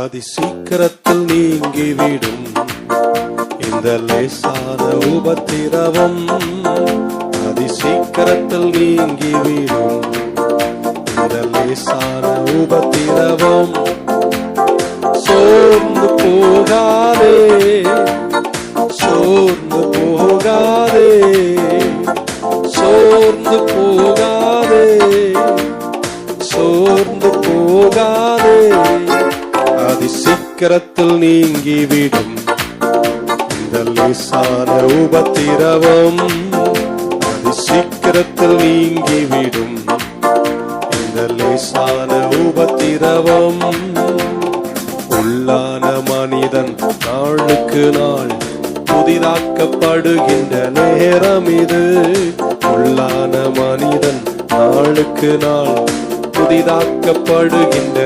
அதி சீக்கிரத்தில் நீங்கிவிடும் இந்த லேசான உபத்திரவம். அதி சீக்கிரத்தில் நீங்கிவிடும் இந்த லேசான உபத்திரவம். சோர்ந்து போகாதே, சோர்ந்து போகாதே, சோர்ந்து போகாதே, சோர்ந்து போகாதே. அதி சீக்கிரத்தில் நீங்கிவிடும் இந்த லேசான உபத்திரவம். அதி சீக்கிரத்தில் நீங்கிவிடும் இந்த லேசான உபத்திரவம். உள்ளான மனிதன் நாளுக்கு நாள் புதிதாக்கப்படுகின்ற நேரம் இது. உள்ளான மனிதன் நாளுக்கு நாள் புதிதாக்கப்படுகின்ற